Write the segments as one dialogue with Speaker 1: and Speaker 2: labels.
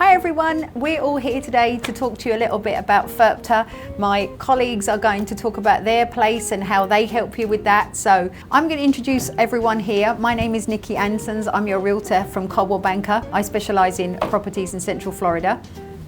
Speaker 1: Hi everyone, we're all here today to talk to you a little bit about FIRPTA. My colleagues are going to talk about their place and how they help you with that. So I'm going to introduce everyone here. My name is Nikki Ansons. I'm your realtor from Coldwell Banker. I specialise in properties in Central Florida.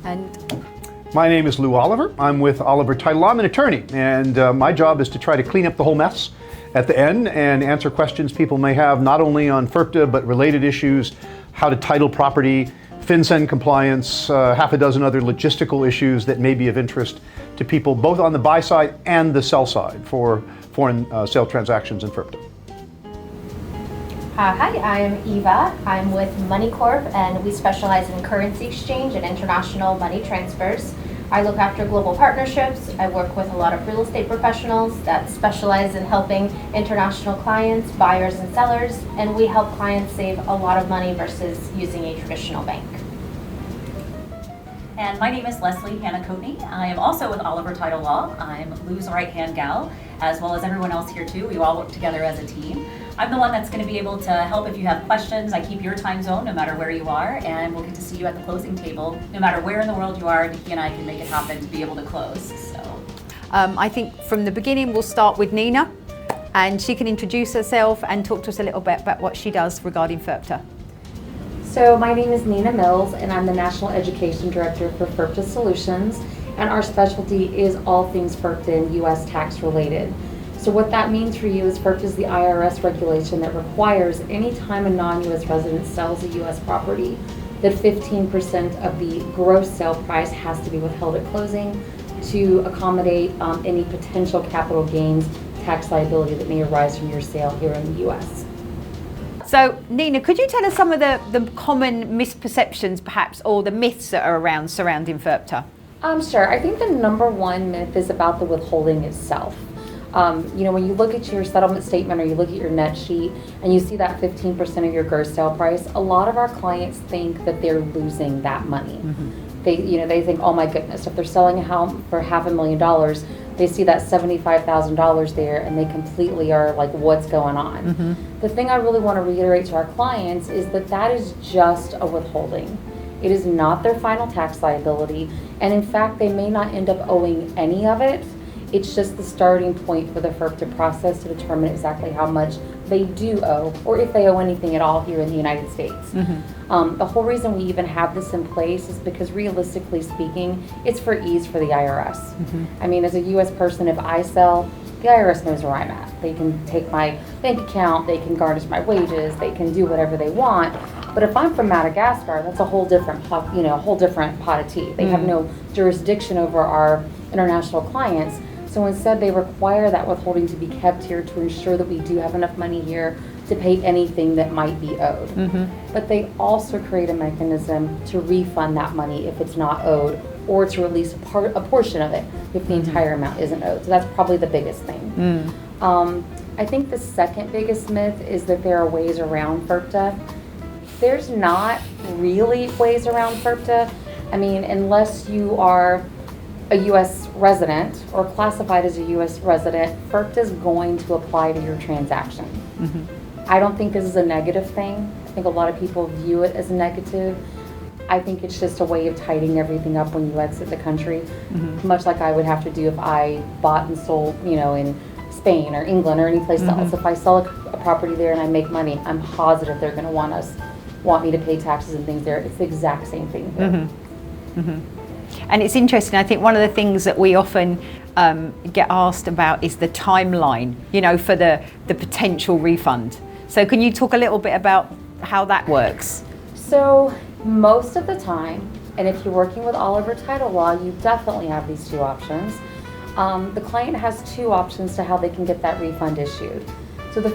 Speaker 1: And
Speaker 2: my name is Lou Oliver. I'm with Oliver Title Law. I'm an attorney, and my job is to try to clean up the whole mess at the end and answer questions people may have, not only on FIRPTA, but related issues, how to title property, FinCEN compliance, half a dozen other logistical issues that may be of interest to people both on the buy side and the sell side for foreign sale transactions in FIRPTA.
Speaker 3: Hi, I'm Iva. I'm with Moneycorp, and we specialize in currency exchange and international money transfers. I look after global partnerships. I work with a lot of real estate professionals that specialize in helping international clients, buyers and sellers, and we help clients save a lot of money versus using a traditional bank.
Speaker 4: And my name is Leslie Hannah Coatney. I am also with Oliver Title Law. I'm Lou's right-hand gal, as well as everyone else here too. We all work together as a team. I'm the one that's going to be able to help if you have questions. I keep your time zone no matter where you are, and we'll get to see you at the closing table. No matter where in the world you are, Nikki and I can make it happen to be able to close. So,
Speaker 1: I think from the beginning we'll start with Nena, and she can introduce herself and talk to us a little bit about what she does regarding FIRPTA.
Speaker 5: So my name is Nena Mills, and I'm the National Education Director for FIRPTA Solutions, and our specialty is all things FIRPTA and U.S. tax related. So what that means for you is FIRPTA is the IRS regulation that requires any time a non-U.S. resident sells a U.S. property that 15% of the gross sale price has to be withheld at closing to accommodate any potential capital gains tax liability that may arise from your sale here in the U.S.
Speaker 1: So Nena, could you tell us some of the common misperceptions perhaps, or the myths that are around surrounding FIRPTA?
Speaker 5: Sure. I think the number one myth is about the withholding itself. When you look at your settlement statement or you look at your net sheet and you see that 15% of your gross sale price, a lot of our clients think that they're losing that money. Mm-hmm. They think, oh my goodness, if they're selling a house for $500,000, they see that $75,000 there and they completely are like, what's going on? Mm-hmm. The thing I really want to reiterate to our clients is that that is just a withholding. It is not their final tax liability, and in fact, they may not end up owing any of it. It's just the starting point for the FIRPTA process to determine exactly how much they do owe, or if they owe anything at all here in the United States. Mm-hmm. The whole reason we even have this in place is because realistically speaking, it's for ease for the IRS. Mm-hmm. I mean, as a U.S. person, if I sell, the IRS knows where I'm at. They can take my bank account, they can garnish my wages, they can do whatever they want. But if I'm from Madagascar, that's a whole different pot of tea. They have no jurisdiction over our international clients. So instead, they require that withholding to be kept here to ensure that we do have enough money here to pay anything that might be owed. Mm-hmm. But they also create a mechanism to refund that money if it's not owed, or to release a portion of it if the entire amount isn't owed. So that's probably the biggest thing. I think the second biggest myth is that there are ways around FIRPTA. There's not really ways around FIRPTA. I mean, unless you are a U.S. resident or classified as a U.S. resident, FIRPTA is going to apply to your transaction. Mm-hmm. I don't think this is a negative thing. I think a lot of people view it as negative. I think it's just a way of tidying everything up when you exit the country, mm-hmm. much like I would have to do if I bought and sold, in Spain or England or any place mm-hmm. else. If I sell a property there and I make money, I'm positive they're going to want me to pay taxes and things there. It's the exact same thing here. Mm-hmm.
Speaker 1: Mm-hmm. And it's interesting, I think one of the things that we often get asked about is the timeline, for the potential refund. So can you talk a little bit about how that works?
Speaker 5: So most of the time, and if you're working with Oliver Title Law, you definitely have these two options. The client has two options to how they can get that refund issued. So the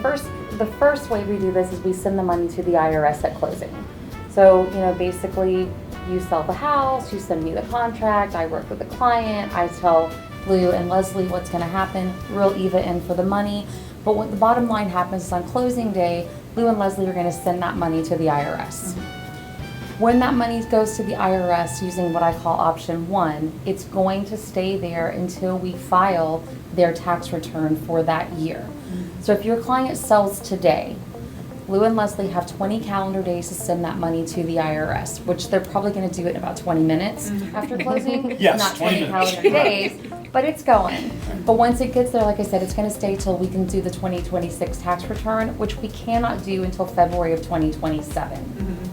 Speaker 5: first way we do this is we send the money to the IRS at closing. So, basically, you sell the house, you send me the contract, I work with the client, I tell Lou and Leslie what's going to happen, reel Eva in for the money. But what the bottom line happens is on closing day, Lou and Leslie are going to send that money to the IRS. Mm-hmm. When that money goes to the IRS using what I call option 1, it's going to stay there until we file their tax return for that year. Mm-hmm. So if your client sells today, Lou and Leslie have 20 calendar days to send that money to the IRS, which they're probably going to do it in about 20 minutes after closing.
Speaker 2: Yes,
Speaker 5: not
Speaker 2: 20 minutes.
Speaker 5: calendar days, but it's going. But once it gets there, like I said, it's going to stay till we can do the 2026 tax return, which we cannot do until February of 2027.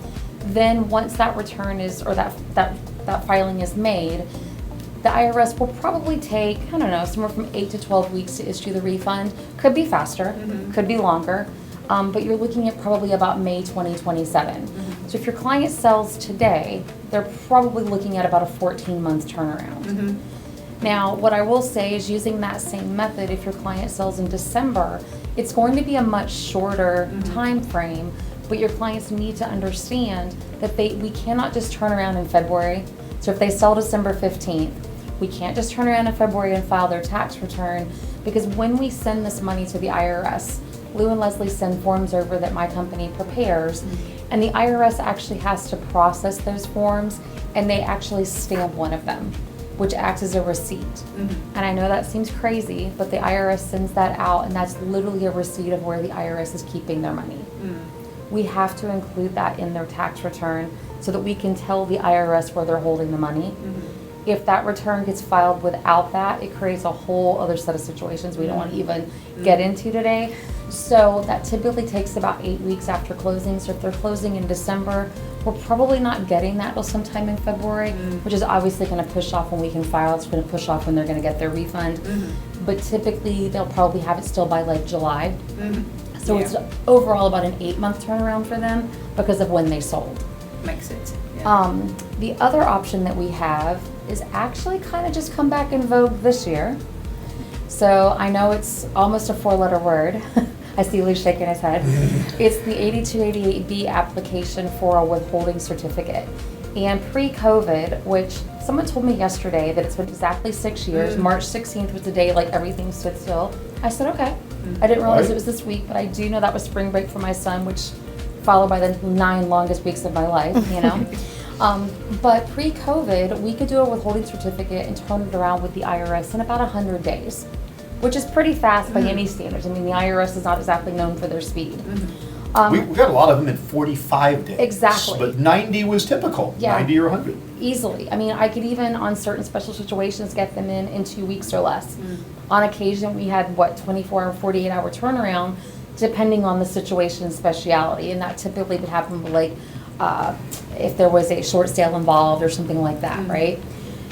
Speaker 5: Then once that return is, or that filing is made, the IRS will probably take, I don't know, somewhere from 8 to 12 weeks to issue the refund. Could be faster, could be longer. But you're looking at probably about May 2027. So if your client sells today, they're probably looking at about a 14-month turnaround. Now, what I will say is using that same method, if your client sells in December, it's going to be a much shorter time frame, but your clients need to understand that we cannot just turn around in February. So if they sell December 15th, we can't just turn around in February and file their tax return, because when we send this money to the IRS, Lou and Leslie send forms over that my company prepares, and the IRS actually has to process those forms, and they actually stamp one of them, which acts as a receipt. And I know that seems crazy, but the IRS sends that out, and that's literally a receipt of where the IRS is keeping their money. We have to include that in their tax return so that we can tell the IRS where they're holding the money. If that return gets filed without that, it creates a whole other set of situations we don't want to even get into today. So that typically takes about 8 weeks after closing. So if they're closing in December, we're probably not getting that till sometime in February, which is obviously going to push off when we can file. It's going to push off when they're going to get their refund. But typically they'll probably have it still by like July. So it's overall about an 8-month turnaround for them because of when they sold.
Speaker 1: Makes sense.
Speaker 5: The other option that we have is actually kind of just come back in vogue this year. So I know it's almost a 4-letter word. I see Lou shaking his head. It's the 8288B application for a withholding certificate. And pre-COVID, which someone told me yesterday that it's been exactly 6 years, March 16th was the day like everything stood still. I said, okay. I didn't realize it was this week, but I do know that was spring break for my son, which followed by the 9 longest weeks of my life, you know. But pre-COVID, we could do a withholding certificate and turn it around with the IRS in about 100 days, which is pretty fast by any standards. I mean, the IRS is not exactly known for their speed.
Speaker 2: We got a lot of them in 45 days.
Speaker 5: Exactly.
Speaker 2: But 90 was typical,
Speaker 5: Yeah.
Speaker 2: 90 or 100.
Speaker 5: Easily. I mean, I could even, on certain special situations, get them in 2 weeks or less. On occasion, we had, 24 or 48-hour turnaround, depending on the situation and speciality. And that typically would happen, like, if there was a short sale involved or something like that, right?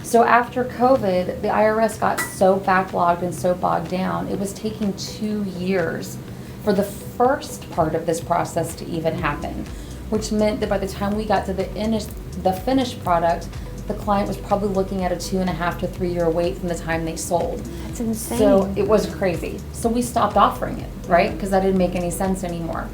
Speaker 5: So after COVID, the IRS got so backlogged and so bogged down, it was taking 2 years for the first part of this process to even happen, which meant that by the time we got to the finished product, the client was probably looking at a 2.5 to 3 year wait from the time they sold.
Speaker 1: That's insane.
Speaker 5: So it was crazy. So we stopped offering it, right? Because that didn't make any sense anymore.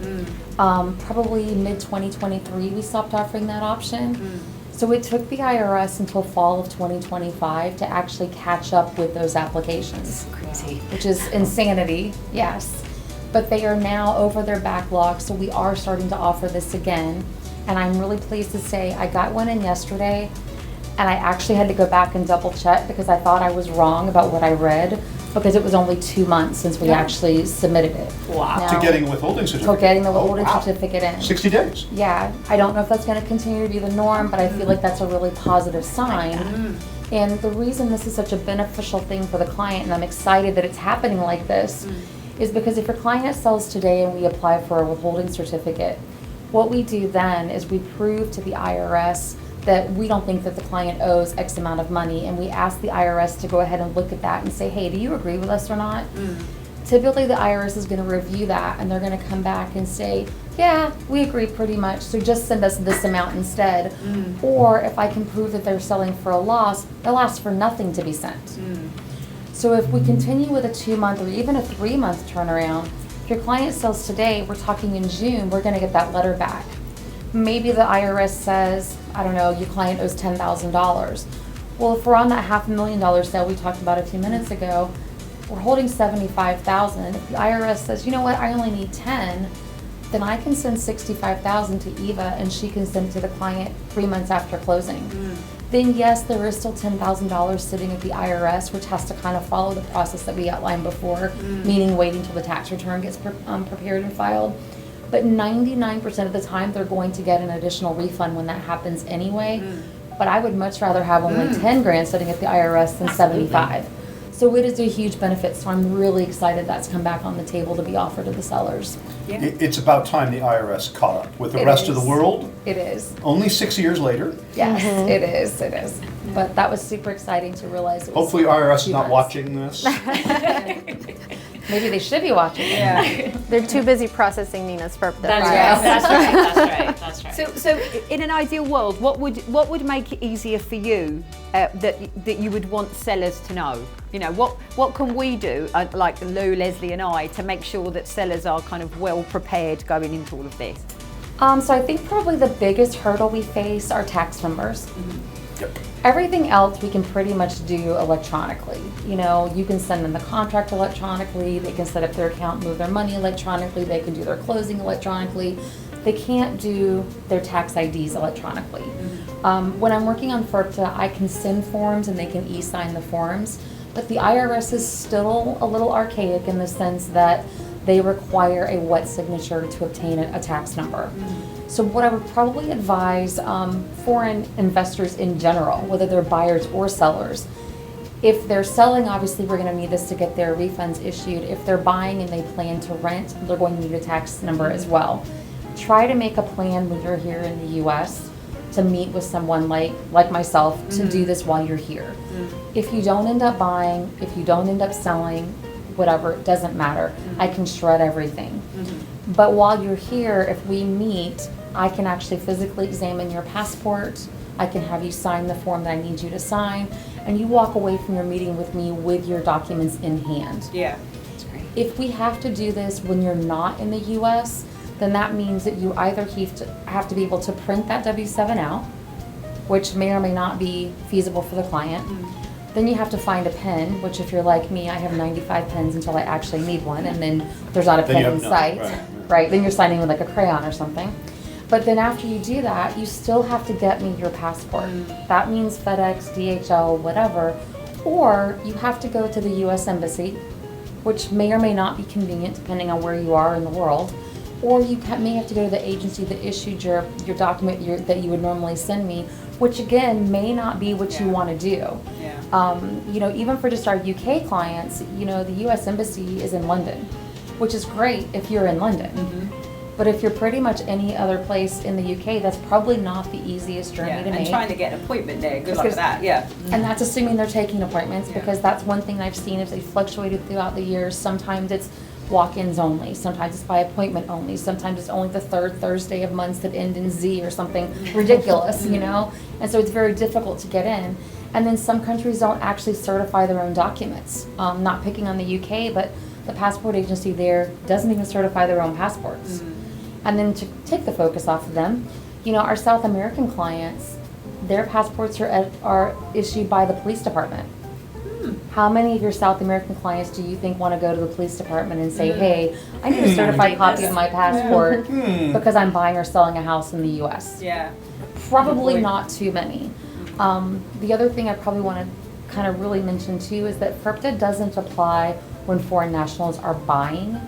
Speaker 5: Probably mid-2023, we stopped offering that option. So it took the IRS until fall of 2025 to actually catch up with those applications.
Speaker 1: Crazy.
Speaker 5: Which is insanity, yes. But they are now over their backlog, so we are starting to offer this again. And I'm really pleased to say I got one in yesterday, and I actually had to go back and double check because I thought I was wrong about what I read, because it was only 2 months since we actually submitted it.
Speaker 1: Wow.
Speaker 2: To getting a withholding certificate.
Speaker 5: To getting the withholding
Speaker 2: wow.
Speaker 5: certificate in.
Speaker 2: 60 days.
Speaker 5: Yeah, I don't know if that's going to continue to be the norm, but I feel like that's a really positive sign. And the reason this is such a beneficial thing for the client, and I'm excited that it's happening like this, is because if your client sells today and we apply for a withholding certificate, what we do then is we prove to the IRS that we don't think that the client owes X amount of money, and we ask the IRS to go ahead and look at that and say, hey, do you agree with us or not? Typically the IRS is going to review that, and they're going to come back and say, yeah, we agree pretty much, so just send us this amount instead. Or if I can prove that they're selling for a loss, they'll ask for nothing to be sent. So if we continue with a 2-month or even a 3-month turnaround, if your client sells today, we're talking in June, we're going to get that letter back. Maybe the IRS says, I don't know, your client owes $10,000. Well, if we're on that $500,000 sale we talked about a few minutes ago, we're holding $75,000. If the IRS says, you know what, I only need 10, then I can send $65,000 to Eva, and she can send it to the client 3 months after closing. Then yes, there is still $10,000 sitting at the IRS, which has to kind of follow the process that we outlined before, meaning waiting till the tax return gets prepared and filed. but 99% of the time they're going to get an additional refund when that happens anyway. But I would much rather have only 10 grand sitting at the IRS than 75. So it is a huge benefit. So I'm really excited that's come back on the table to be offered to the sellers.
Speaker 2: It's about time the IRS caught up with the rest of the world.
Speaker 5: It is.
Speaker 2: Only 6 years later.
Speaker 5: Yes, it is. It is. But that was super exciting to realize. It was
Speaker 2: Hopefully IRS is not
Speaker 5: months.
Speaker 2: watching this.
Speaker 5: Maybe they should be watching.
Speaker 1: Yeah.
Speaker 6: They're too busy processing Nena's FIRPTA.
Speaker 4: That's
Speaker 5: Yes.
Speaker 4: right. That's right.
Speaker 1: So in an ideal world, what would make it easier for you that you would want sellers to know? You know, what can we do, like Lou, Leslie and I, to make sure that sellers are kind of well prepared going into all of this?
Speaker 5: So I think probably the biggest hurdle we face are tax numbers.
Speaker 2: Yep.
Speaker 5: Everything else we can pretty much do electronically. You know, you can send them the contract electronically, they can set up their account, move their money electronically, they can do their closing electronically. They can't do their tax IDs electronically. When I'm working on FIRPTA, I can send forms and they can e-sign the forms, but the IRS is still a little archaic in the sense that they require a wet signature to obtain a tax number. So what I would probably advise foreign investors in general, whether they're buyers or sellers, if they're selling, obviously we're going to need this to get their refunds issued. If they're buying and they plan to rent, they're going to need a tax number as well. Try to make a plan when you're here in the US to meet with someone like myself to do this while you're here. If you don't end up buying, if you don't end up selling, whatever, it doesn't matter. I can shred everything. But while you're here, if we meet, I can actually physically examine your passport. I can have you sign the form that I need you to sign, and you walk away from your meeting with me with your documents in hand.
Speaker 1: Yeah, that's great.
Speaker 5: If we have to do this when you're not in the US, then that means that you either have to be able to print that W-7 out, which may or may not be feasible for the client. Then you have to find a pen, which if you're like me, I have 95 pens until I actually need one, and then there's not a
Speaker 2: Then you
Speaker 5: pen
Speaker 2: have
Speaker 5: in
Speaker 2: none,
Speaker 5: sight. Right, then you're signing with like a crayon or something. But then after you do that, you still have to get me your passport. That means FedEx, DHL, whatever. Or you have to go to the US Embassy, which may or may not be convenient depending on where you are in the world. Or you may have to go to the agency that issued your document that you would normally send me, which again may not be what you want to do. You know, even for just our UK clients, you know, the US Embassy is in London, which is great if you're in London. But if you're pretty much any other place in the UK, that's probably not the easiest journey to make.
Speaker 1: And trying to get an appointment there, good luck with that,
Speaker 5: And that's assuming they're taking appointments, because that's one thing I've seen is they fluctuated throughout the years. Sometimes it's walk-ins only, sometimes it's by appointment only, sometimes it's only the third Thursday of months that end in Z or something ridiculous, you know? And so it's very difficult to get in. And then some countries don't actually certify their own documents. Not picking on the UK, but the passport agency there doesn't even certify their own passports. And then to take the focus off of them, you know, our South American clients, their passports are issued by the police department. How many of your South American clients do you think want to go to the police department and say, hey, I need a certified copy of my passport because I'm buying or selling a house in the US? Probably not too many. The other thing I probably want to kind of really mention too is that FIRPTA doesn't apply when foreign nationals are buying.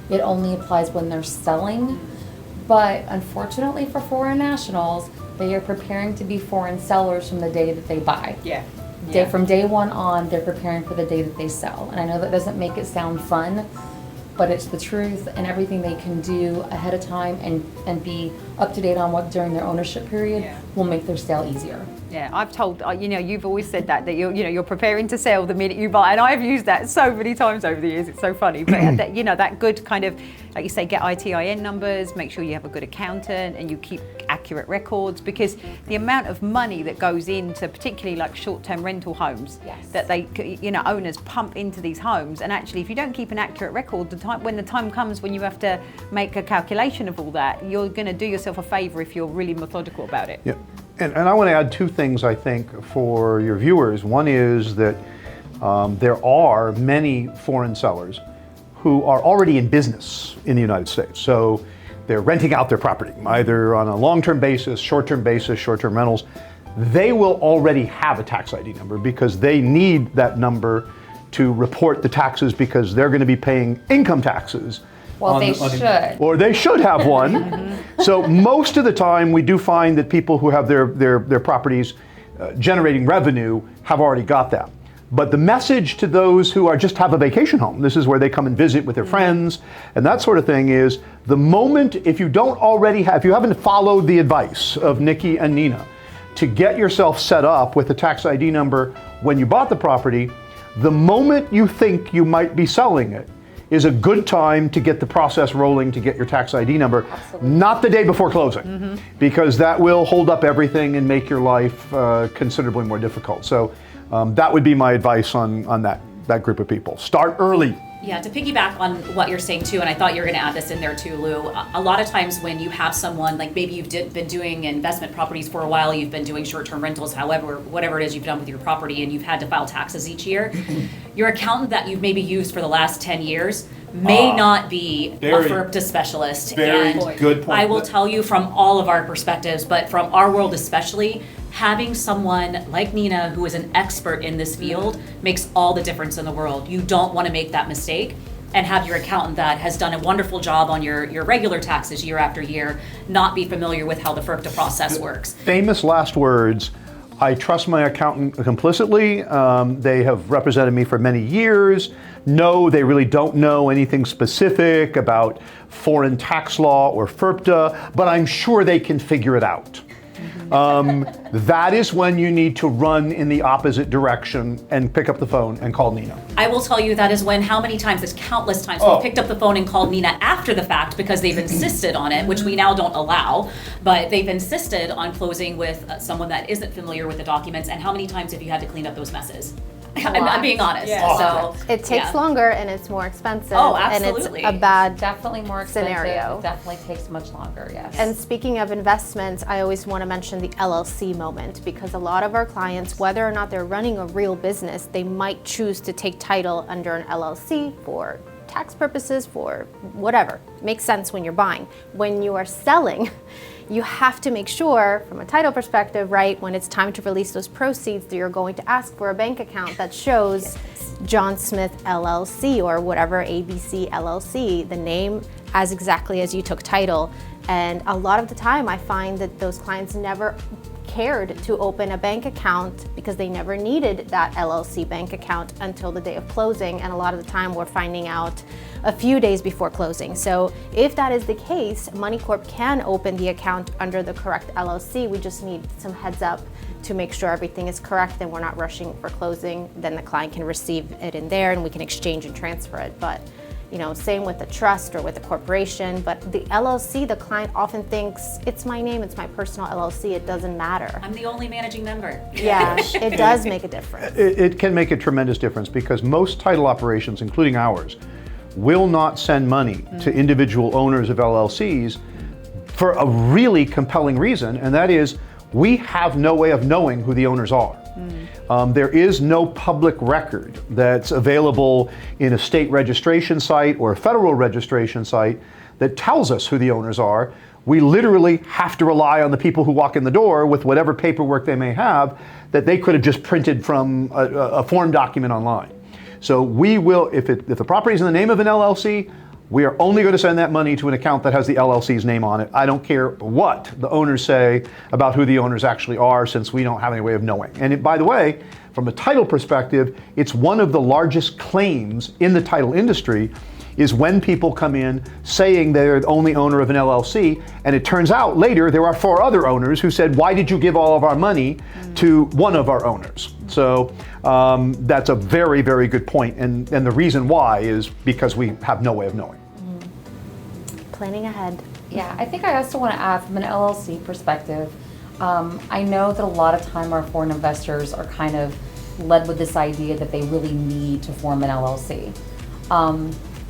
Speaker 5: It only applies when they're selling. But unfortunately for foreign nationals, they are preparing to be foreign sellers from the day that they buy. From day one on, they're preparing for the day that they sell. And I know that doesn't make it sound fun, but it's the truth, and everything they can do ahead of time and be up to date on what during their ownership period will make their sale easier.
Speaker 1: Yeah, I've told, you know, you've always said that you're preparing to sell the minute you buy, and I've used that so many times over the years. It's so funny, but that, you know, that good kind of, like you say, get ITIN numbers, make sure you have a good accountant, and you keep accurate records, because the amount of money that goes into, particularly like short-term rental homes, that they, you know, owners pump into these homes, and actually, if you don't keep an accurate record, when the time comes when you have to make a calculation of all that, you're going to do yourself a favor if you're really methodical about it.
Speaker 2: Yeah. And I want to add two things, I think, for your viewers. One is that there are many foreign sellers who are already in business in the United States. So they're renting out their property, either on a long-term basis, short-term rentals. They will already have a tax ID number because they need that number to report the taxes, because they're going to be paying income taxes
Speaker 5: Well, they should.
Speaker 2: Or they should have one. So most of the time, we do find that people who have their properties generating revenue have already got that. But the message to those who are just have a vacation home, this is where they come and visit with their friends and that sort of thing, is the moment, if you don't already have, if you haven't followed the advice of Nikki and Nena to get yourself set up with a tax ID number when you bought the property, the moment you think you might be selling it is a good time to get the process rolling to get your tax ID number. Absolutely. Not the day before closing, because that will hold up everything and make your life considerably more difficult. So that would be my advice on that group of people. Start early.
Speaker 4: Yeah, to piggyback on what you're saying too, and I thought you were going to add this in there too, Lou, a lot of times when you have someone, like maybe you've been doing investment properties for a while, you've been doing short-term rentals, however, whatever it is you've done with your property, and you've had to file taxes each year, your accountant that you've maybe used for the last 10 years may not be a FIRPTA specialist.
Speaker 7: Very good point.
Speaker 4: I will tell you from all of our perspectives, but from our world especially, having someone like Nena who is an expert in this field makes all the difference in the world. You don't want to make that mistake and have your accountant that has done a wonderful job on your regular taxes year after year not be familiar with how the FIRPTA process works.
Speaker 2: Famous last words. I trust my accountant implicitly. They have represented me for many years. No, they really don't know anything specific about foreign tax law or FIRPTA, but I'm sure they can figure it out. That is when you need to run in the opposite direction and pick up the phone and call Nena.
Speaker 4: I will tell you that is when, how many times, it's countless times, we've picked up the phone and called Nena after the fact because they've insisted on it, which we now don't allow, but they've insisted on closing with someone that isn't familiar with the documents, and how many times have you had to clean up those messes? I'm being honest.
Speaker 6: Yeah.
Speaker 4: So
Speaker 6: It takes longer and it's more expensive.
Speaker 4: Oh,
Speaker 6: And
Speaker 4: absolutely.
Speaker 6: it's a bad
Speaker 5: Definitely more expensive.
Speaker 6: scenario.
Speaker 5: It definitely takes much longer, yes.
Speaker 6: And speaking of investments, I always want to mention the LLC moment, because a lot of our clients, whether or not they're running a real business, they might choose to take title under an LLC for tax purposes, for whatever. Makes sense when you're buying. When you are selling, you have to make sure, from a title perspective, right, when it's time to release those proceeds, that you're going to ask for a bank account that shows John Smith LLC or whatever, ABC LLC, the name as exactly as you took title. And a lot of the time I find that those clients never cared to open a bank account because they never needed that LLC bank account until the day of closing, and a lot of the time we're finding out a few days before closing. So if that is the case, Moneycorp can open the account under the correct LLC. We just need some heads up to make sure everything is correct and we're not rushing for closing. Then the client can receive it in there and we can exchange and transfer it. But you know, same with the trust or with the corporation, but the LLC, the client often thinks, it's my name, it's my personal LLC, it doesn't matter.
Speaker 4: I'm the only managing member.
Speaker 6: Yeah, it does make a difference.
Speaker 2: It can make a tremendous difference because most title operations, including ours, will not send money to individual owners of LLCs for a really compelling reason, and that is we have no way of knowing who the owners are. There is no public record that's available in a state registration site or a federal registration site that tells us who the owners are. We literally have to rely on the people who walk in the door with whatever paperwork they may have that they could have just printed from a form document online. So we will, if the property is in the name of an LLC, we are only going to send that money to an account that has the LLC's name on it. I don't care what the owners say about who the owners actually are, since we don't have any way of knowing. And by the way, from a title perspective, it's one of the largest claims in the title industry is when people come in saying they're the only owner of an LLC, and it turns out later there are 4 other owners who said, why did you give all of our money to one of our owners? So that's a very, very good point. And the reason why is because we have no way of knowing.
Speaker 6: Planning ahead.
Speaker 5: Yeah, I think I also want to add from an LLC perspective, I know that a lot of time our foreign investors are kind of led with this idea that they really need to form an LLC.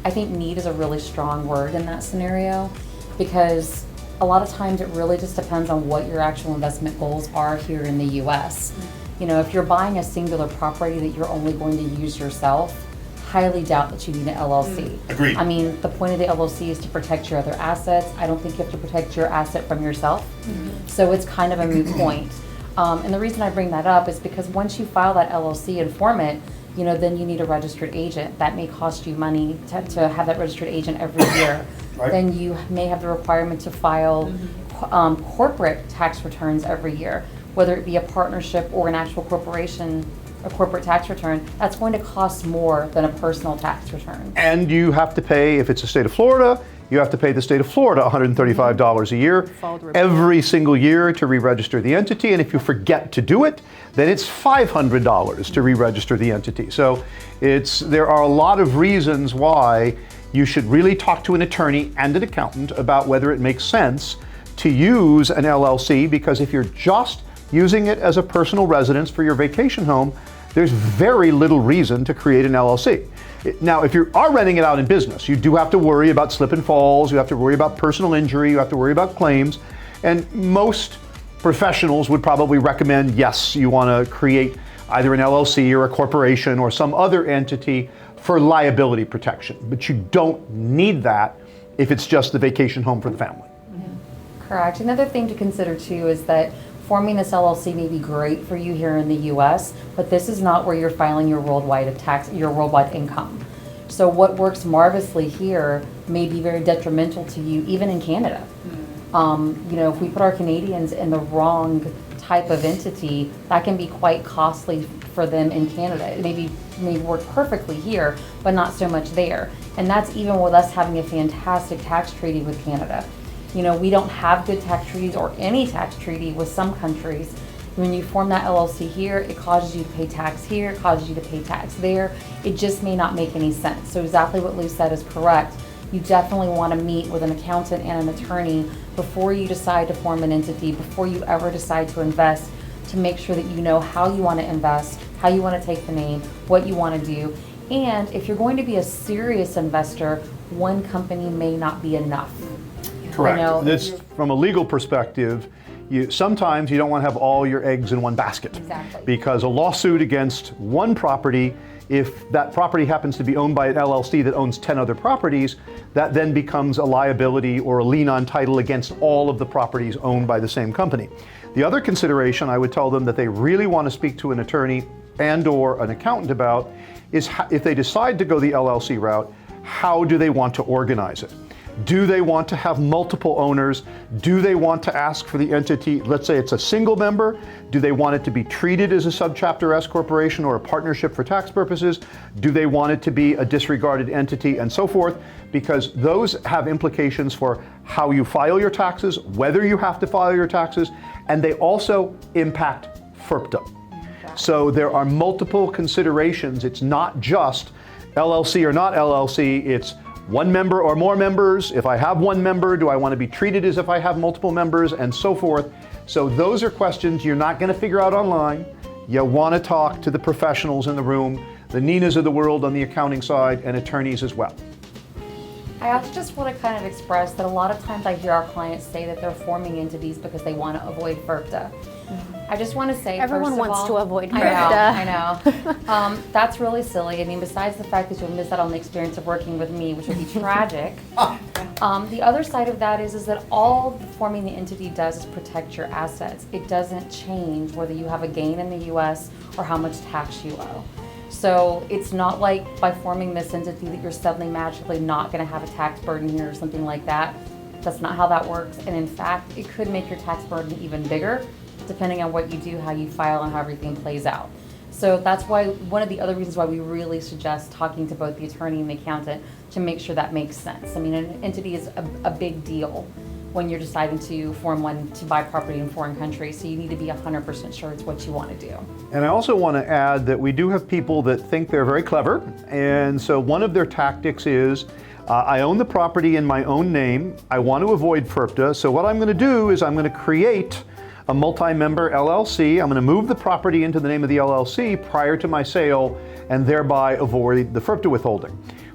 Speaker 5: I think need is a really strong word in that scenario, because a lot of times it really just depends on what your actual investment goals are here in the US. You know, if you're buying a singular property that you're only going to use yourself, highly doubt that you need an LLC.
Speaker 7: Agreed.
Speaker 5: I mean, the point of the LLC is to protect your other assets. I don't think you have to protect your asset from yourself. So it's kind of a moot point. And the reason I bring that up is because once you file that LLC and form it, then you need a registered agent. That may cost you money to have that registered agent every year.
Speaker 2: Right.
Speaker 5: Then you may have the requirement to file corporate tax returns every year, whether it be a partnership or an actual corporation, a corporate tax return. That's going to cost more than a personal tax return.
Speaker 2: And you have to pay, if it's the state of Florida, you have to pay the state of Florida $135 a year every single year to re-register the entity. And if you forget to do it, then it's $500 to re-register the entity. So there are a lot of reasons why you should really talk to an attorney and an accountant about whether it makes sense to use an LLC, because if you're just using it as a personal residence for your vacation home, there's very little reason to create an LLC. Now, if you are renting it out in business, you do have to worry about slip and falls, you have to worry about personal injury, you have to worry about claims, and most professionals would probably recommend, yes, you want to create either an LLC or a corporation or some other entity for liability protection, but you don't need that if it's just the vacation home for the family.
Speaker 5: Correct. Another thing to consider too is that forming this LLC may be great for you here in the U.S., but this is not where you're filing your worldwide income. So what works marvelously here may be very detrimental to you even in Canada. If we put our Canadians in the wrong type of entity, that can be quite costly for them in Canada. It may work perfectly here, but not so much there. And that's even with us having a fantastic tax treaty with Canada. We don't have good tax treaties or any tax treaty with some countries. When you form that LLC here, it causes you to pay tax here, it causes you to pay tax there. It just may not make any sense. So exactly what Lou said is correct. You definitely want to meet with an accountant and an attorney before you decide to form an entity, before you ever decide to invest, to make sure that you know how you want to invest, how you want to take the name, what you want to do. And if you're going to be a serious investor, one company may not be enough.
Speaker 2: Correct. This, from a legal perspective, sometimes you don't want to have all your eggs in one basket.
Speaker 5: Exactly.
Speaker 2: Because a lawsuit against one property, if that property happens to be owned by an LLC that owns 10 other properties, that then becomes a liability or a lien on title against all of the properties owned by the same company. The other consideration I would tell them that they really want to speak to an attorney and or an accountant about is if they decide to go the LLC route, how do they want to organize it? Do they want to have multiple owners? Do they want to ask for the entity, let's say it's a single member, do they want it to be treated as a subchapter S corporation or a partnership for tax purposes? Do they want it to be a disregarded entity and so forth? Because those have implications for how you file your taxes, whether you have to file your taxes, and they also impact FIRPTA. So there are multiple considerations. It's not just LLC or not LLC, it's one member or more members. If I have one member, do I want to be treated as if I have multiple members, and so forth. So those are questions you're not going to figure out online. You want to talk to the professionals in the room, the Nenas of the world on the accounting side, and attorneys as well.
Speaker 5: I also just want to kind of express that a lot of times I hear our clients say that they're forming entities because they want to avoid FIRPTA. I just want to say,
Speaker 6: Everyone
Speaker 5: first of
Speaker 6: wants
Speaker 5: all,
Speaker 6: to avoid FIRPTA.
Speaker 5: I know. That's really silly. I mean, besides the fact that you'll miss out on the experience of working with me, which would be tragic, the other side of that is that all forming the entity does is protect your assets. It doesn't change whether you have a gain in the U.S. or how much tax you owe. So it's not like by forming this entity that you're suddenly magically not going to have a tax burden here or something like that. That's not how that works. And in fact, it could make your tax burden even bigger, depending on what you do, how you file, and how everything plays out. So that's why one of the other reasons why we really suggest talking to both the attorney and the accountant to make sure that makes sense. I mean, an entity is a big deal when you're deciding to form one to buy property in foreign countries, so you need to be 100% sure it's what you want to do.
Speaker 2: And I also want to add that we do have people that think they're very clever, and so one of their tactics is, I own the property in my own name, I want to avoid FIRPTA, so what I'm going to do is I'm going to create a multi-member LLC. I'm going to move the property into the name of the LLC prior to my sale and thereby avoid the FIRPTA withholding.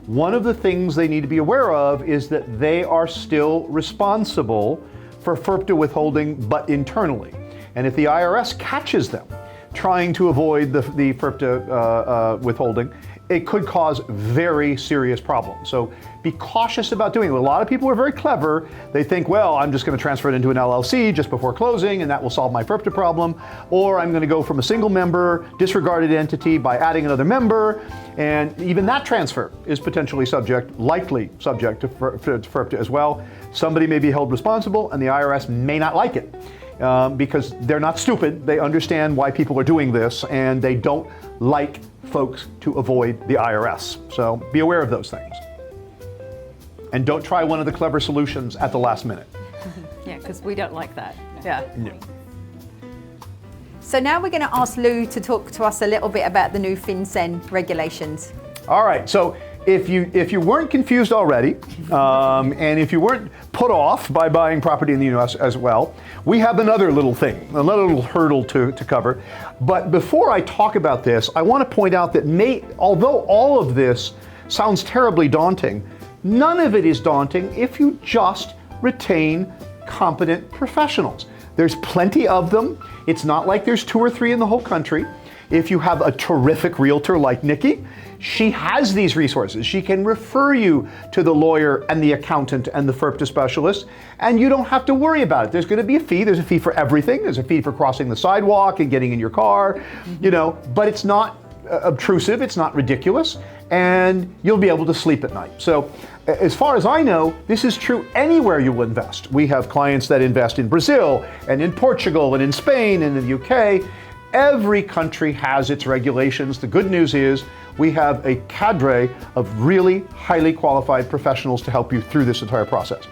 Speaker 2: One of the things they need to be aware of is that they are still responsible for FIRPTA withholding, but internally. And if the IRS catches them trying to avoid the FIRPTA withholding, it could cause very serious problems. So be cautious about doing it. A lot of people are very clever. They think, well, I'm just going to transfer it into an LLC just before closing, and that will solve my FIRPTA problem. Or I'm going to go from a single member, disregarded entity by adding another member. And even that transfer is potentially likely subject to FIRPTA as well. Somebody may be held responsible, and the IRS may not like it. Because they're not stupid. They understand why people are doing this, and they don't like folks to avoid the IRS. So be aware of those things. And don't try one of the clever solutions at the last minute.
Speaker 1: Yeah, because we don't like that. Yeah.
Speaker 2: No.
Speaker 1: So now we're going to ask Lou to talk to us a little bit about the new FinCEN regulations.
Speaker 2: All right, so if you weren't confused already, and if you weren't put off by buying property in the US as well, we have another little thing, another little hurdle to cover. But before I talk about this, I want to point out that although all of this sounds terribly daunting, none of it is daunting if you just retain competent professionals. There's plenty of them. It's not like there's 2 or 3 in the whole country. If you have a terrific realtor like Nikki, she has these resources. She can refer you to the lawyer and the accountant and the FIRPTA specialist, and you don't have to worry about it. There's going to be a fee. There's a fee for everything. There's a fee for crossing the sidewalk and getting in your car, but it's not obtrusive. It's not ridiculous, and you'll be able to sleep at night. So as far as I know, this is true anywhere you will invest. We have clients that invest in Brazil and in Portugal and in Spain and in the UK. Every country has its regulations. The good news is we have a cadre of really highly qualified professionals to help you through this entire process.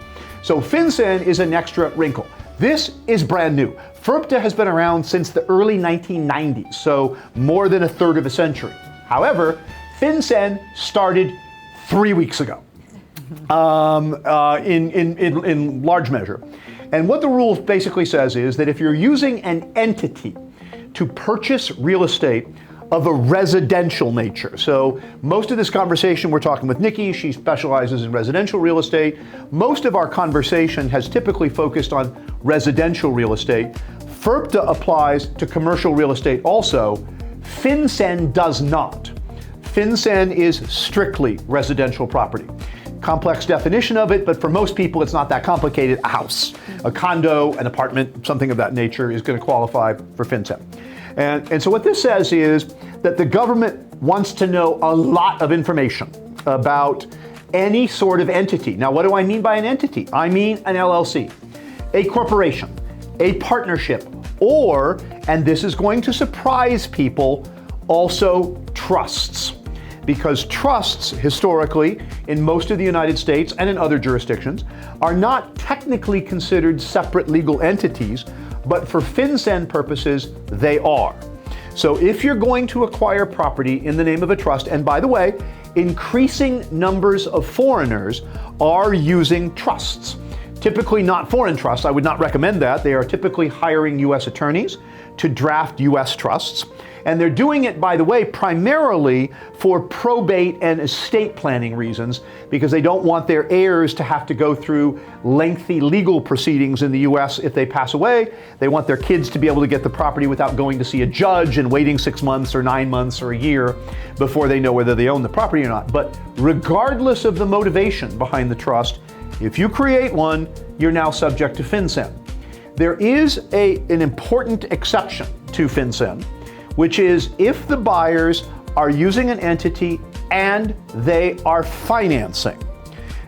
Speaker 2: So FinCEN is an extra wrinkle. This is brand new. FIRPTA has been around since the early 1990s, so more than a third of a century. However, FinCEN started 3 weeks ago in large measure. And what the rule basically says is that if you're using an entity to purchase real estate of a residential nature. So most of this conversation, we're talking with Nikki, she specializes in residential real estate. Most of our conversation has typically focused on residential real estate. FIRPTA applies to commercial real estate also. FinCEN does not. FinCEN is strictly residential property. Complex definition of it, but for most people it's not that complicated. A house, a condo, an apartment, something of that nature is going to qualify for FinCEN. And so what this says is that the government wants to know a lot of information about any sort of entity. Now, what do I mean by an entity? I mean an LLC, a corporation, a partnership, or, and this is going to surprise people, also trusts. Because trusts, historically, in most of the United States and in other jurisdictions, are not technically considered separate legal entities, but for FinCEN purposes, they are. So if you're going to acquire property in the name of a trust, and by the way, increasing numbers of foreigners are using trusts. Typically not foreign trusts, I would not recommend that. They are typically hiring US attorneys to draft US trusts. And they're doing it, by the way, primarily for probate and estate planning reasons, because they don't want their heirs to have to go through lengthy legal proceedings in the US if they pass away. They want their kids to be able to get the property without going to see a judge and waiting 6 months or 9 months or a year before they know whether they own the property or not. But regardless of the motivation behind the trust, if you create one, you're now subject to FinCEN. There is an important exception to FinCEN, which is if the buyers are using an entity and they are financing.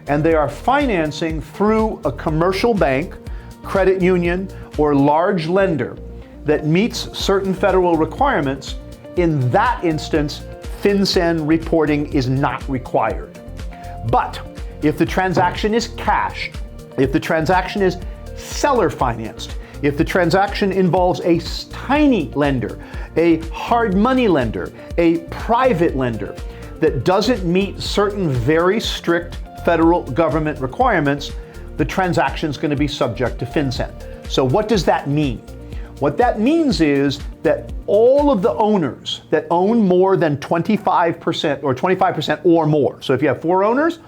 Speaker 2: And they are financing through a commercial bank, credit union, or large lender that meets certain federal requirements. In that instance, FinCEN reporting is not required. But if the transaction is cash, if the transaction is seller financed, if the transaction involves a tiny lender, a hard money lender, a private lender that doesn't meet certain very strict federal government requirements, the transaction is going to be subject to FinCEN. So what does that mean? What that means is that all of the owners that own more than 25% or 25% or more, so if you have 4 owners,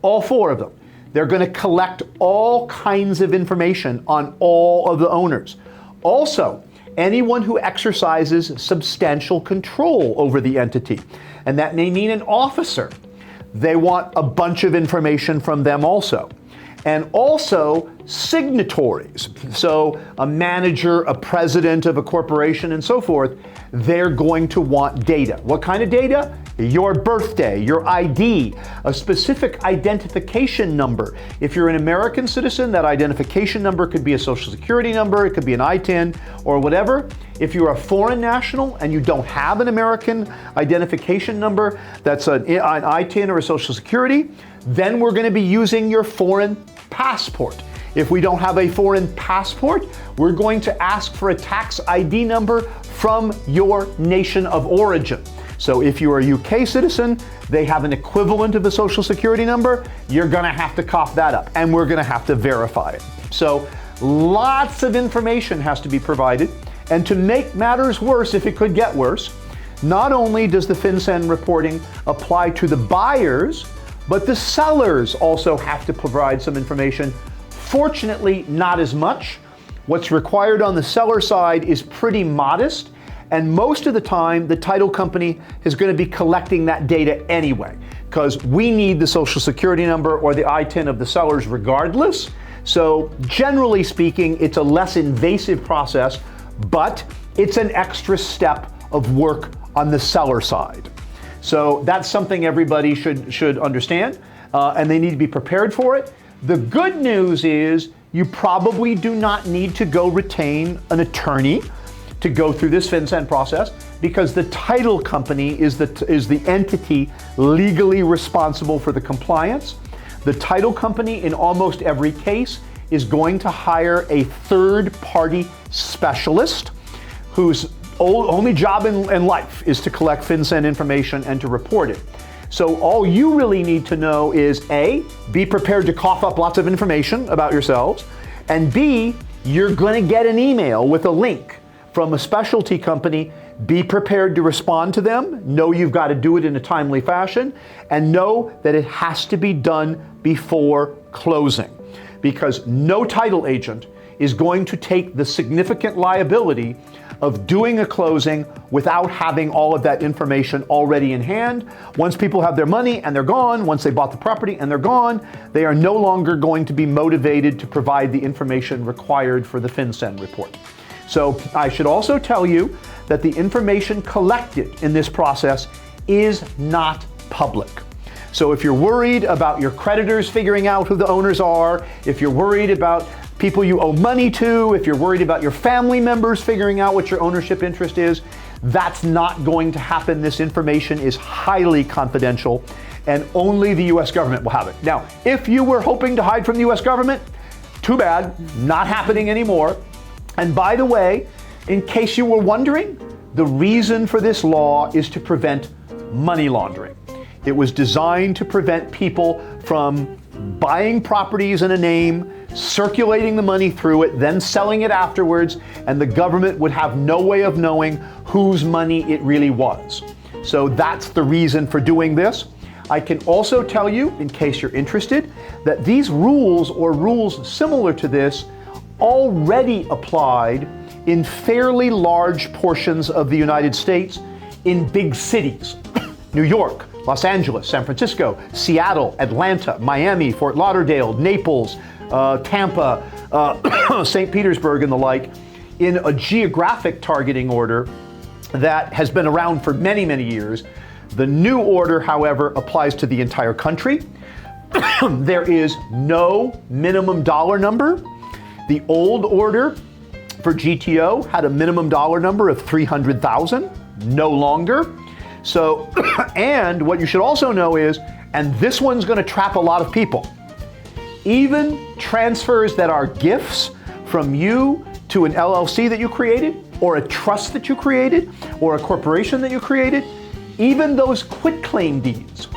Speaker 2: all 4 of them, they're going to collect all kinds of information on all of the owners. Also, anyone who exercises substantial control over the entity. And that may mean an officer. They want a bunch of information from them also. And also signatories. So a manager, a president of a corporation, and so forth, they're going to want data. What kind of data? Your birthday, your ID, a specific identification number. If you're an American citizen, that identification number could be a social security number, it could be an ITIN, or whatever. If you're a foreign national and you don't have an American identification number, that's an ITIN or a social security, then we're going to be using your foreign passport. If we don't have a foreign passport, we're going to ask for a tax ID number from your nation of origin. So if you're a UK citizen, they have an equivalent of a social security number, you're going to have to cough that up, and we're going to have to verify it. So lots of information has to be provided. And to make matters worse, if it could get worse, not only does the FinCEN reporting apply to the buyers, but the sellers also have to provide some information. Fortunately, not as much. What's required on the seller side is pretty modest, and most of the time, the title company is going to be collecting that data anyway, because we need the social security number or the ITIN of the sellers regardless. So generally speaking, it's a less invasive process, but it's an extra step of work on the seller side. So that's something everybody should understand, and they need to be prepared for it. The good news is you probably do not need to go retain an attorney to go through this FinCEN process, because the title company is the entity legally responsible for the compliance. The title company, in almost every case, is going to hire a third-party specialist whose only job in life is to collect FinCEN information and to report it. So all you really need to know is A, be prepared to cough up lots of information about yourselves, and B, you're going to get an email with a link from a specialty company. Be prepared to respond to them. Know you've got to do it in a timely fashion, and know that it has to be done before closing, because no title agent is going to take the significant liability of doing a closing without having all of that information already in hand. Once people have their money and they're gone, once they bought the property and they're gone, they are no longer going to be motivated to provide the information required for the FinCEN report. So I should also tell you that the information collected in this process is not public. So if you're worried about your creditors figuring out who the owners are, if you're worried about people you owe money to, if you're worried about your family members figuring out what your ownership interest is, that's not going to happen. This information is highly confidential, and only the US government will have it. Now, if you were hoping to hide from the US government, too bad, not happening anymore. And by the way, in case you were wondering, the reason for this law is to prevent money laundering. It was designed to prevent people from buying properties in a name, circulating the money through it, then selling it afterwards, and the government would have no way of knowing whose money it really was. So that's the reason for doing this. I can also tell you, in case you're interested, that these rules or rules similar to this already applied in fairly large portions of the United States in big cities. New York, Los Angeles, San Francisco, Seattle, Atlanta, Miami, Fort Lauderdale, Naples, Tampa, St. Petersburg, and the like, in a geographic targeting order that has been around for many, many years. The new order, however, applies to the entire country. There is no minimum dollar number. The old order for GTO had a minimum dollar number of $300,000, no longer. So, and what you should also know is, and this one's going to trap a lot of people, even transfers that are gifts from you to an LLC that you created, or a trust that you created, or a corporation that you created, even those quitclaim deeds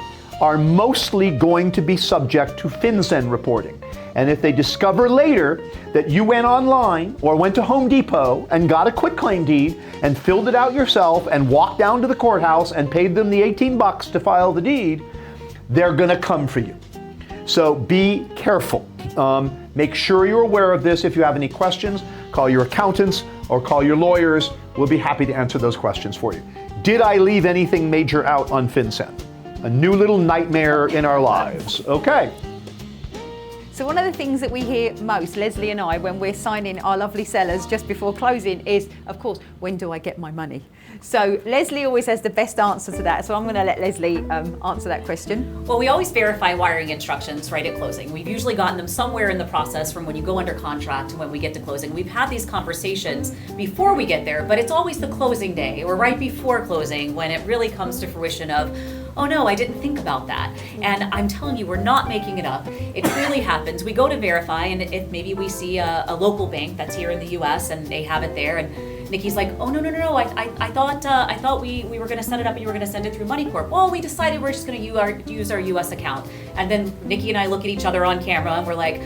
Speaker 2: are mostly going to be subject to FinCEN reporting. And if they discover later that you went online or went to Home Depot and got a quitclaim deed and filled it out yourself and walked down to the courthouse and paid them the $18 to file the deed, they're going to come for you. So be careful. Make sure you're aware of this. If you have any questions, call your accountants or call your lawyers. We'll be happy to answer those questions for you. Did I leave anything major out on FinCEN? A new little nightmare in our lives. Okay.
Speaker 1: So one of the things that we hear most, Leslie and I, when we're signing our lovely sellers just before closing is, of course, when do I get my money? So Leslie always has the best answer to that. So I'm going to let Leslie answer that question.
Speaker 4: Well, we always verify wiring instructions right at closing. We've usually gotten them somewhere in the process from when you go under contract to when we get to closing. We've had these conversations before we get there, but it's always the closing day or right before closing when it really comes to fruition of, oh no, I didn't think about that. And I'm telling you, we're not making it up. It really happens. We go to verify, and if maybe we see a local bank that's here in the US and they have it there, and Nikki's like, oh no, I thought we were gonna set it up and you were gonna send it through Moneycorp. Well, we decided we're just gonna use our US account. And then Nikki and I look at each other on camera and we're like,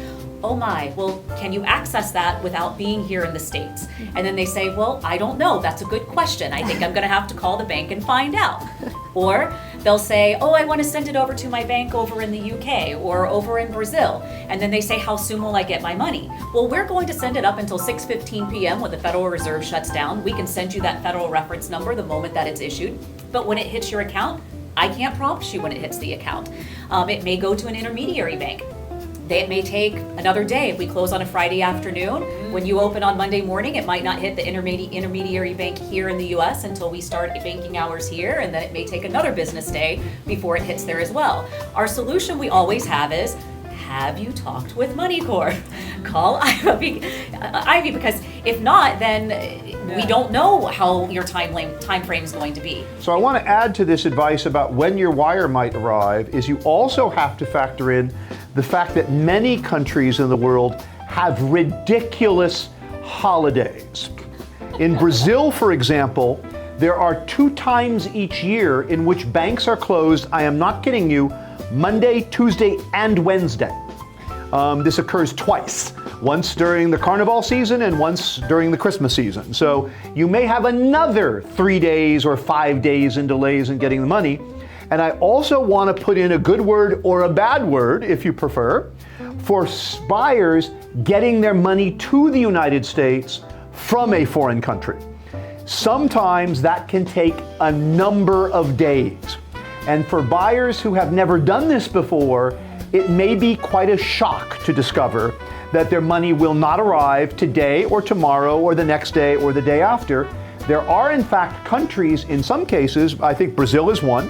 Speaker 4: oh my, well, can you access that without being here in the States? And then they say, well, I don't know. That's a good question. I think I'm gonna have to call the bank and find out. Or they'll say, oh, I wanna send it over to my bank over in the UK or over in Brazil. And then they say, how soon will I get my money? Well, we're going to send it up until 6:15 p.m. when the Federal Reserve shuts down. We can send you that federal reference number the moment that it's issued. But when it hits your account, I can't prompt you when it hits the account. It may go to an intermediary bank. It may take another day. If we close on a Friday afternoon, when you open on Monday morning, it might not hit the intermediary bank here in the US until we start banking hours here, and then it may take another business day before it hits there as well. Our solution we always have is, have you talked with Moneycorp? Call Ivy, because if not, then we don't know how your time frame is going to be.
Speaker 2: So I want to add to this advice about when your wire might arrive is you also have to factor in the fact that many countries in the world have ridiculous holidays. In Brazil, for example, there are 2 times each year in which banks are closed. I am not kidding you, Monday, Tuesday, and Wednesday. This occurs twice, once during the Carnival season and once during the Christmas season. So you may have another 3 days or 5 days in delays in getting the money. And I also want to put in a good word or a bad word, if you prefer, for buyers getting their money to the United States from a foreign country. Sometimes that can take a number of days. And for buyers who have never done this before, it may be quite a shock to discover that their money will not arrive today or tomorrow or the next day or the day after. There are in fact countries, in some cases, I think Brazil is one,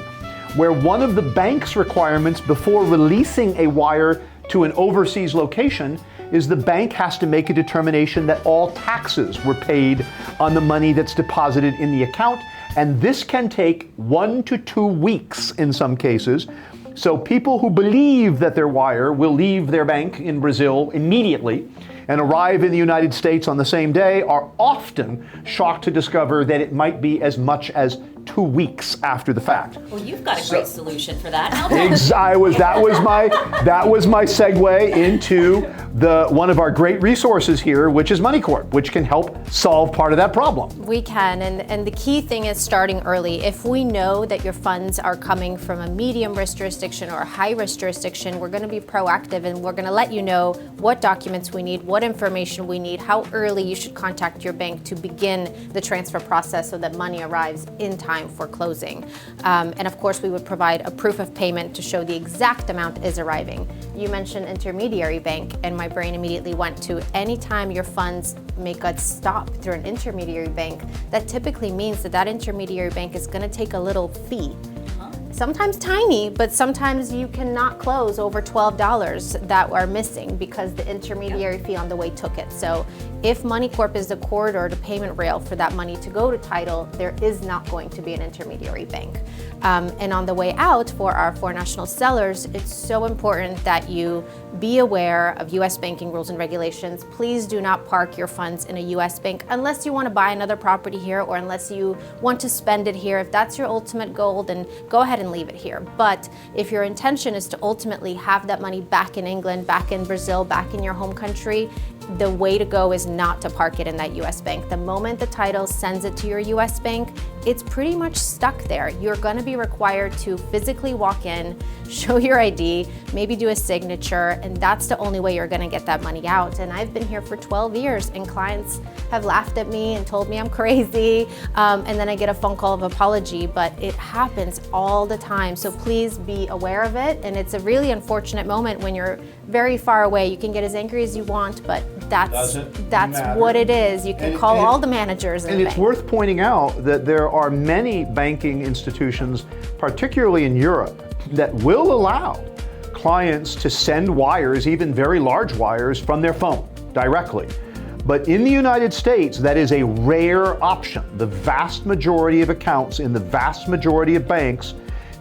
Speaker 2: where one of the bank's requirements before releasing a wire to an overseas location is the bank has to make a determination that all taxes were paid on the money that's deposited in the account, and this can take 1 to 2 weeks in some cases. So people who believe that their wire will leave their bank in Brazil immediately and arrive in the United States on the same day are often shocked to discover that it might be as much as 2 weeks after the fact.
Speaker 4: Well, you've got a great solution for that.
Speaker 2: That was my segue into one of our great resources here, which is Moneycorp, which can help solve part of that problem.
Speaker 6: We can, and the key thing is starting early. If we know that your funds are coming from a medium risk jurisdiction or a high risk jurisdiction, we're going to be proactive and we're going to let you know what documents we need, what information we need, how early you should contact your bank to begin the transfer process so that money arrives in time for closing. And of course, we would provide a proof of payment to show the exact amount is arriving. You mentioned intermediary bank, and my brain immediately went to any time your funds make a stop through an intermediary bank, that typically means that that intermediary bank is going to take a little fee. Sometimes tiny, but sometimes you cannot close over $12 that are missing because the intermediary fee on the way took it. So if Moneycorp is the corridor, the payment rail for that money to go to title, there is not going to be an intermediary bank. And on the way out, for our foreign national sellers, it's so important that you be aware of US banking rules and regulations. Please do not park your funds in a US bank unless you want to buy another property here or unless you want to spend it here. If that's your ultimate goal, then go ahead and leave it here. But if your intention is to ultimately have that money back in England, back in Brazil, back in your home country, the way to go is not to park it in that US bank. The moment the title sends it to your US bank, it's pretty much stuck there. You're gonna be required to physically walk in, show your ID, maybe do a signature, and that's the only way you're gonna get that money out. And I've been here for 12 years and clients have laughed at me and told me I'm crazy, and then I get a phone call of apology, but it happens all the time. So please be aware of it, and it's a really unfortunate moment when you're very far away. You can get as angry as you want, but that's
Speaker 2: matter.
Speaker 6: what it is. You can call all the managers in
Speaker 2: And
Speaker 6: the
Speaker 2: it's
Speaker 6: bank.
Speaker 2: worth pointing out that there are many banking institutions, particularly in Europe, that will allow clients to send wires, even very large wires, from their phone directly. But in the United States, that is a rare option. The vast majority of accounts in the vast majority of banks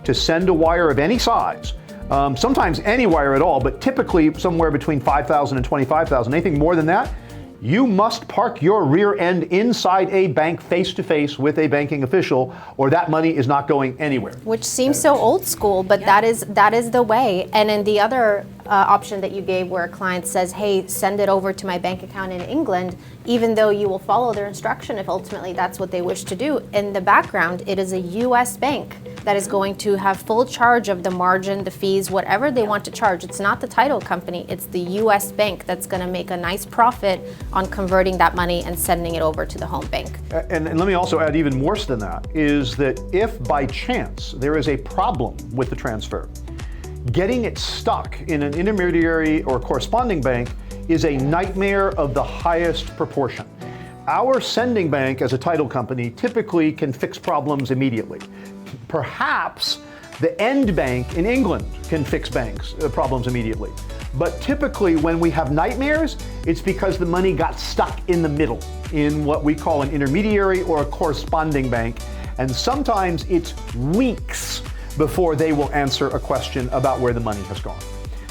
Speaker 2: to send a wire of any size, sometimes any wire at all, but typically somewhere between 5,000 and 25,000. Anything more than that, you must park your rear end inside a bank face-to-face with a banking official, or that money is not going anywhere.
Speaker 6: Which seems so old school, but that is the way. And then the other option that you gave where a client says, hey, send it over to my bank account in England, even though you will follow their instruction if ultimately that's what they wish to do. In the background, it is a US bank that is going to have full charge of the margin, the fees, whatever they want to charge. It's not the title company, it's the US bank that's gonna make a nice profit on converting that money and sending it over to the home bank.
Speaker 2: And let me also add even worse than that, is that if by chance there is a problem with the transfer, getting it stuck in an intermediary or corresponding bank is a nightmare of the highest proportion. Our sending bank as a title company typically can fix problems immediately. Perhaps the end bank in England can fix problems immediately. But typically when we have nightmares, it's because the money got stuck in the middle in what we call an intermediary or a corresponding bank. And sometimes it's weeks before they will answer a question about where the money has gone.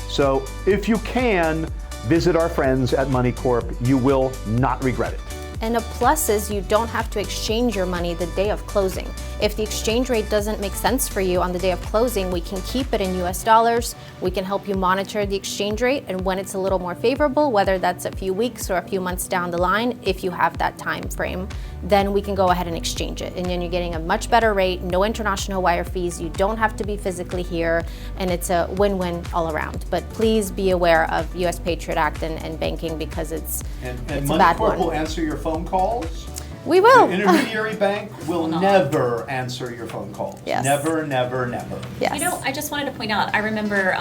Speaker 2: So if you can, visit our friends at Moneycorp. You will not regret it.
Speaker 6: And a plus is you don't have to exchange your money the day of closing. If the exchange rate doesn't make sense for you on the day of closing, we can keep it in US dollars. We can help you monitor the exchange rate, and when it's a little more favorable, whether that's a few weeks or a few months down the line, if you have that time frame, then we can go ahead and exchange it. And then you're getting a much better rate, no international wire fees, you don't have to be physically here, and it's a win-win all around. But please be aware of US Patriot Act and banking, because it's a bad one.
Speaker 2: Moneycorp will answer your phone calls.
Speaker 6: We will.
Speaker 2: The intermediary bank will never answer your phone calls.
Speaker 6: Yes.
Speaker 2: Never, never, never.
Speaker 6: Yes.
Speaker 4: You know, I just wanted to point out, I remember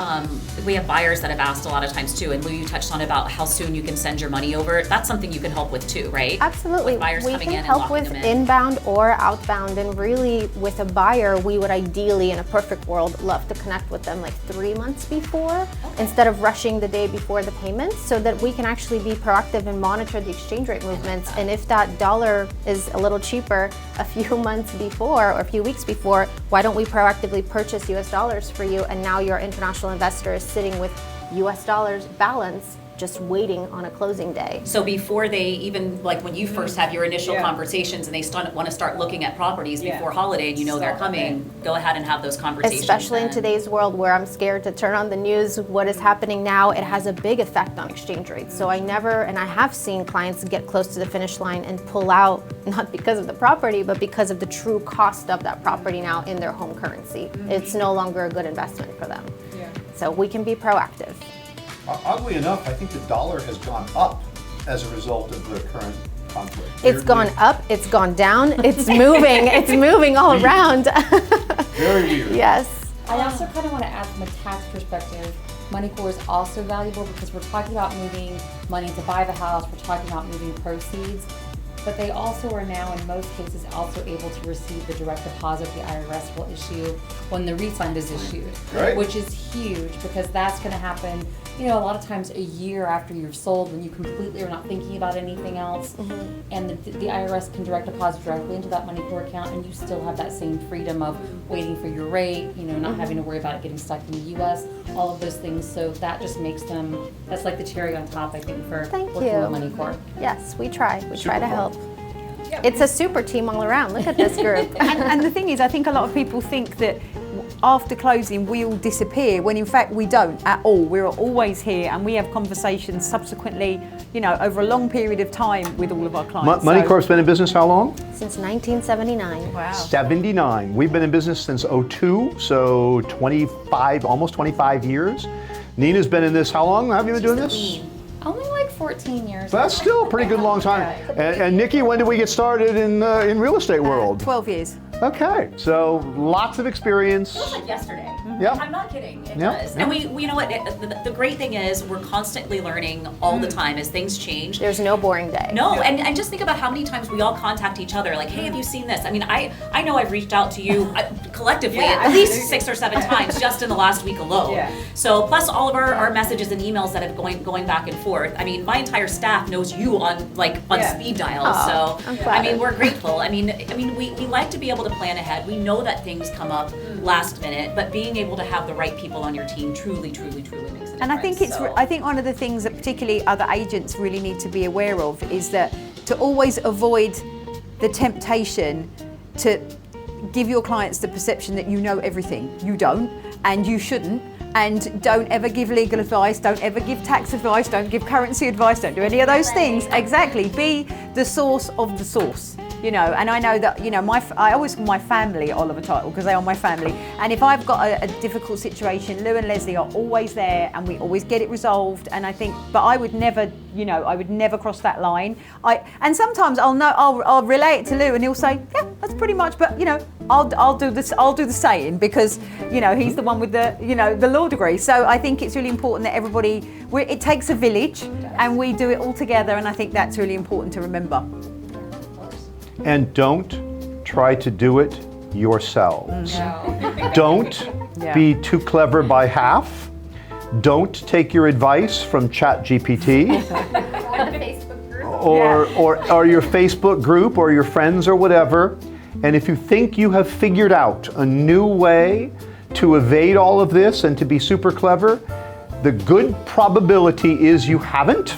Speaker 4: we have buyers that have asked a lot of times too, and Lou, you touched on about how soon you can send your money over. That's something you can help with too, right?
Speaker 6: Absolutely.
Speaker 4: With buyers
Speaker 6: We
Speaker 4: coming
Speaker 6: can
Speaker 4: in
Speaker 6: help
Speaker 4: and
Speaker 6: with
Speaker 4: locking them in.
Speaker 6: inbound or outbound, and really with a buyer, we would ideally, in a perfect world, love to connect with them like 3 months before, instead of rushing the day before the payment, so that we can actually be proactive and monitor the exchange rate movements. And if that dollar is a little cheaper a few months before or a few weeks before, why don't we proactively purchase US dollars for you, and now your international investor is sitting with US dollars balance, just waiting on a closing day.
Speaker 4: So before they even, like when you first have your initial conversations and they want to start looking at properties before holiday and you know they're coming, go ahead and have those conversations.
Speaker 6: Especially in
Speaker 4: then.
Speaker 6: today's world where I'm scared to turn on the news, what is happening now, it has a big effect on exchange rates. So I have seen clients get close to the finish line and pull out, not because of the property, but because of the true cost of that property now in their home currency. It's no longer a good investment for them. So we can be proactive.
Speaker 2: Oddly enough, I think the dollar has gone up as a result of the current conflict.
Speaker 6: It's gone up, it's gone down, it's moving, it's moving all around.
Speaker 2: Very weird.
Speaker 6: Yes.
Speaker 5: I also kind of want to add from a tax perspective, Moneycorp is also valuable because we're talking about moving money to buy the house, we're talking about moving proceeds, but they also are now in most cases also able to receive the direct deposit the IRS will issue when the refund is issued,
Speaker 2: Right.
Speaker 5: which is huge because that's going to happen, you know, a lot of times a year after you've sold when you completely are not thinking about anything else, and the IRS can direct deposit directly into that Moneycorp account, and you still have that same freedom of waiting for your rate, you know, not having to worry about it getting stuck in the U.S., all of those things. So that just makes them, that's like the cherry on top, I think, for
Speaker 6: Thank
Speaker 5: working
Speaker 6: you.
Speaker 5: with Moneycorp.
Speaker 6: Yes, we try. We try to
Speaker 2: Super
Speaker 6: help. It's a super team all around. Look at this group.
Speaker 1: And the thing is, I think a lot of people think that after closing we all disappear, when in fact we don't at all. We're always here, and we have conversations subsequently, over a long period of time with all of our clients.
Speaker 2: Moneycorp's been in business how long?
Speaker 6: Since 1979.
Speaker 1: Wow.
Speaker 2: 79. We've been in business since 02, so 25, almost 25 years. Nena's been in this, how long have you been doing this?
Speaker 5: Only like 14 years.
Speaker 2: That's still a pretty good long time. And Nikki, when did we get started in real estate world?
Speaker 1: 12 years.
Speaker 2: Okay, so lots of experience.
Speaker 4: Feels like yesterday.
Speaker 2: Yep.
Speaker 4: I'm not kidding. It
Speaker 2: Yep.
Speaker 4: does. And we you know what? The great thing is we're constantly learning all the time as things change.
Speaker 6: There's no boring day.
Speaker 4: No, and just think about how many times we all contact each other, like, hey, have you seen this? I mean, I know I've reached out to you collectively at least 6 or 7 times just in the last week alone.
Speaker 1: Yeah.
Speaker 4: So plus all of our messages and emails that have going back and forth. I mean, my entire staff knows you on speed dial.
Speaker 6: Oh,
Speaker 4: So
Speaker 6: I'm flattered.
Speaker 4: we're grateful. I mean, we like to be able to plan ahead. We know that things come up last minute, but being able to have the right people on your team truly makes a difference.
Speaker 1: And I think I think one of the things that particularly other agents really need to be aware of is that to always avoid the temptation to give your clients the perception that you know everything. You don't, and you shouldn't. And don't ever give legal advice, don't ever give tax advice, don't give currency advice, don't do any of those things. Exactly, be the source of the source. And I know that, I always call my family Oliver Title because they are my family. And if I've got a difficult situation, Lou and Leslie are always there, and we always get it resolved. And I think, but I would never, I would never cross that line. And sometimes I'll relay it to Lou, and he'll say, yeah, that's pretty much. But I'll do this. I'll do the saying because he's the one with the law degree. So I think it's really important that everybody. It takes a village, and we do it all together. And I think that's really important to remember.
Speaker 2: And don't try to do it yourselves. Don't be too clever by half. Don't take your advice from ChatGPT
Speaker 3: Or the Facebook group.
Speaker 2: or your Facebook group or your friends or whatever. And if you think you have figured out a new way to evade all of this and to be super clever, the good probability is you haven't.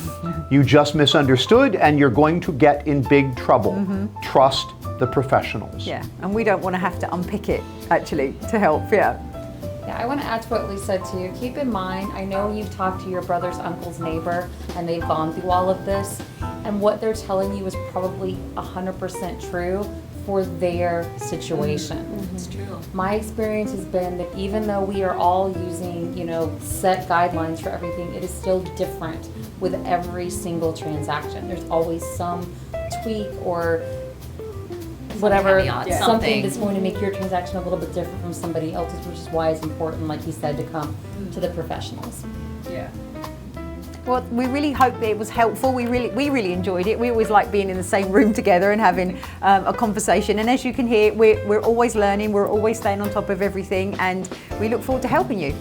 Speaker 2: You just misunderstood, and you're going to get in big trouble. Trust the professionals.
Speaker 1: Yeah, and we don't want to have to unpick it, actually, to help, yeah.
Speaker 5: Yeah, I want to add to what Lee said too. Keep in mind, I know you've talked to your brother's uncle's neighbor, and they've gone through all of this, and what they're telling you is probably 100% true for their situation.
Speaker 4: It's true.
Speaker 5: My experience has been that even though we are all using, set guidelines for everything, it is still different with every single transaction. There's always some tweak or whatever,
Speaker 4: caveat,
Speaker 5: something that's going to make your transaction a little bit different from somebody else's, which is why it's important, like he said, to come to the professionals.
Speaker 1: Yeah. Well, we really hope that it was helpful. We really enjoyed it. We always like being in the same room together and having a conversation. And as you can hear, we're always learning. We're always staying on top of everything, and we look forward to helping you.